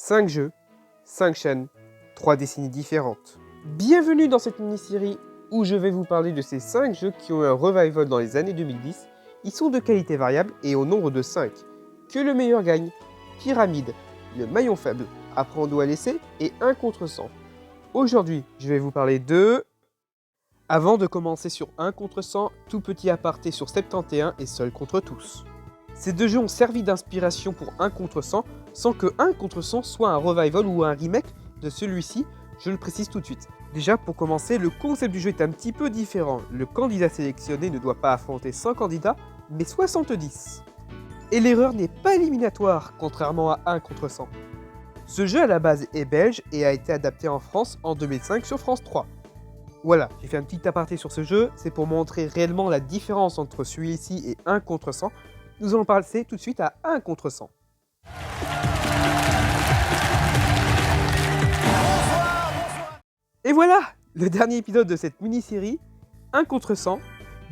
5 jeux, 5 chaînes, 3 décennies différentes. Bienvenue dans cette mini-série où je vais vous parler de ces 5 jeux qui ont eu un revival dans les années 2010. Ils sont de qualité variable et au nombre de 5. Que le meilleur gagne, Pyramide, le maillon faible, Apprends-nous à laisser et 1 contre 100. Aujourd'hui, je vais vous parler de... Avant de commencer sur 1 contre 100, tout petit aparté sur 71 et Seul contre tous. Ces deux jeux ont servi d'inspiration pour 1 contre 100, sans que 1 contre 100 soit un revival ou un remake de celui-ci, je le précise tout de suite. Déjà, pour commencer, le concept du jeu est un petit peu différent. Le candidat sélectionné ne doit pas affronter 100 candidats, mais 70. Et l'erreur n'est pas éliminatoire, contrairement à 1 contre 100. Ce jeu à la base est belge et a été adapté en France en 2005 sur France 3. Voilà, j'ai fait un petit aparté sur ce jeu, c'est pour montrer réellement la différence entre celui-ci et 1 contre 100. Nous allons passer tout de suite à 1 contre 100. Et voilà, le dernier épisode de cette mini-série, 1 contre 100,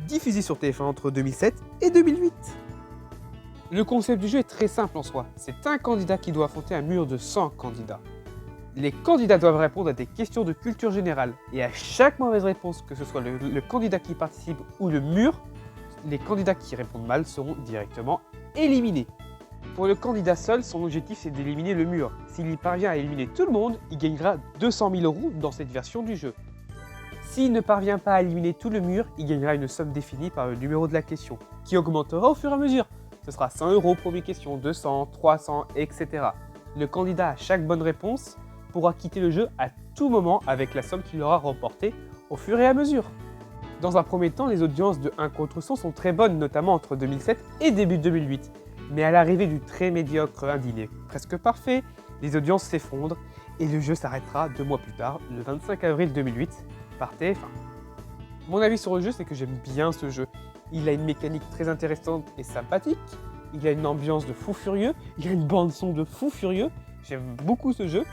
diffusé sur TF1 entre 2007 et 2008. Le concept du jeu est très simple en soi, c'est un candidat qui doit affronter un mur de 100 candidats. Les candidats doivent répondre à des questions de culture générale, et à chaque mauvaise réponse, que ce soit le candidat qui participe ou le mur, les candidats qui répondent mal seront directement éliminés. Pour le candidat seul, son objectif c'est d'éliminer le mur. S'il y parvient à éliminer tout le monde, il gagnera 200 000 € dans cette version du jeu. S'il ne parvient pas à éliminer tout le mur, il gagnera une somme définie par le numéro de la question, qui augmentera au fur et à mesure. Ce sera 100 € première question, 200, 300, etc. Le candidat à chaque bonne réponse pourra quitter le jeu à tout moment avec la somme qu'il aura remportée au fur et à mesure. Dans un premier temps, les audiences de 1 contre 100 sont très bonnes, notamment entre 2007 et début 2008. Mais à l'arrivée du très médiocre Un dîner presque parfait, les audiences s'effondrent et le jeu s'arrêtera 2 mois plus tard, le 25 avril 2008, par TF1. Mon avis sur le jeu, c'est que j'aime bien ce jeu. Il a une mécanique très intéressante et sympathique, il a une ambiance de fou furieux, il a une bande son de fou furieux, j'aime beaucoup ce jeu,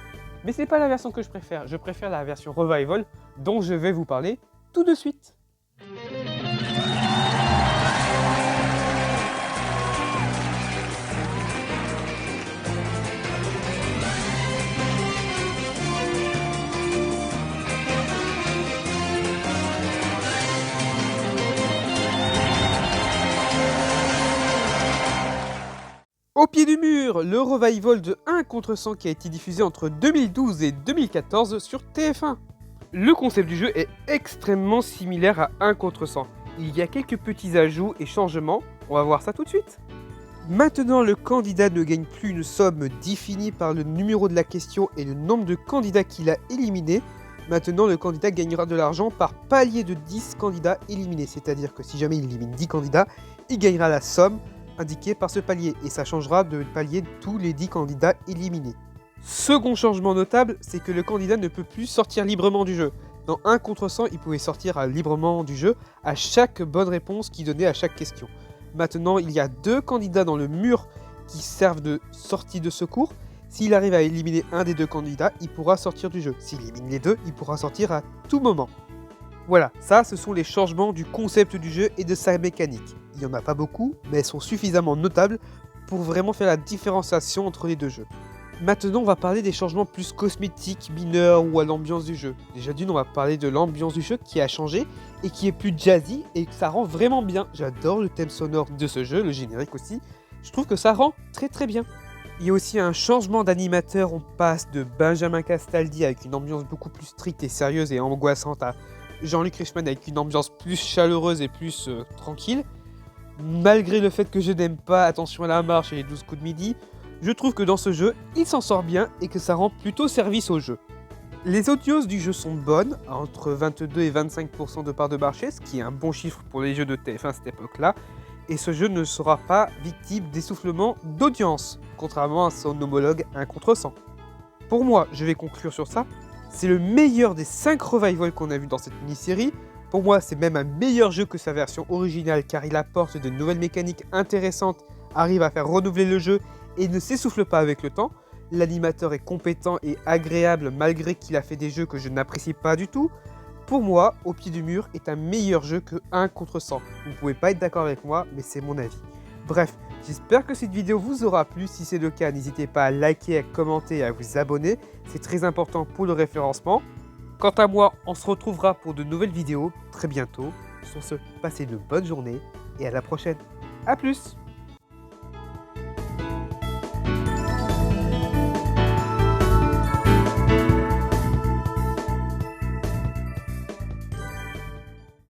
mais c'est pas la version que je préfère la version Revival dont je vais vous parler tout de suite. Au pied du mur, le revival de 1 contre 100 qui a été diffusé entre 2012 et 2014 sur TF1. Le concept du jeu est extrêmement similaire à 1 contre 100. Il y a quelques petits ajouts et changements, on va voir ça tout de suite. Maintenant, le candidat ne gagne plus une somme définie par le numéro de la question et le nombre de candidats qu'il a éliminés. Maintenant, le candidat gagnera de l'argent par palier de 10 candidats éliminés. C'est-à-dire que si jamais il élimine 10 candidats, il gagnera la somme indiquée par ce palier. Et ça changera de palier tous les 10 candidats éliminés. Second changement notable, c'est que le candidat ne peut plus sortir librement du jeu. Dans 1 contre 100, il pouvait sortir librement du jeu à chaque bonne réponse qu'il donnait à chaque question. Maintenant, il y a 2 candidats dans le mur qui servent de sortie de secours. S'il arrive à éliminer un des 2 candidats, il pourra sortir du jeu. S'il élimine les 2, il pourra sortir à tout moment. Voilà, ça ce sont les changements du concept du jeu et de sa mécanique. Il n'y en a pas beaucoup, mais elles sont suffisamment notables pour vraiment faire la différenciation entre les 2 jeux. Maintenant, on va parler des changements plus cosmétiques, mineurs ou à l'ambiance du jeu. Déjà d'une, on va parler de l'ambiance du jeu qui a changé et qui est plus jazzy et que ça rend vraiment bien. J'adore le thème sonore de ce jeu, le générique aussi. Je trouve que ça rend très très bien. Il y a aussi un changement d'animateur, on passe de Benjamin Castaldi avec une ambiance beaucoup plus stricte et sérieuse et angoissante à Jean-Luc Reichmann avec une ambiance plus chaleureuse et plus tranquille. Malgré le fait que je n'aime pas Attention à la marche et les 12 coups de midi, je trouve que dans ce jeu, il s'en sort bien et que ça rend plutôt service au jeu. Les audiences du jeu sont bonnes, entre 22 et 25% de part de marché, ce qui est un bon chiffre pour les jeux de TF1 à cette époque-là, et ce jeu ne sera pas victime d'essoufflement d'audience, contrairement à son homologue 1 contre 100. Pour moi, je vais conclure sur ça, c'est le meilleur des 5 revivals qu'on a vu dans cette mini-série. Pour moi, c'est même un meilleur jeu que sa version originale car il apporte de nouvelles mécaniques intéressantes, arrive à faire renouveler le jeu et ne s'essouffle pas avec le temps. L'animateur est compétent et agréable malgré qu'il a fait des jeux que je n'apprécie pas du tout. Pour moi, Au pied du mur est un meilleur jeu que 1 contre 100. Vous ne pouvez pas être d'accord avec moi, mais c'est mon avis. Bref, J'espère que cette vidéo vous aura plu. Si c'est le cas, n'hésitez pas à liker, à commenter et à vous abonner. C'est très important pour le référencement. Quant à moi, on se retrouvera pour de nouvelles vidéos très bientôt. Sur ce, passez une bonne journée et à la prochaine. A plus!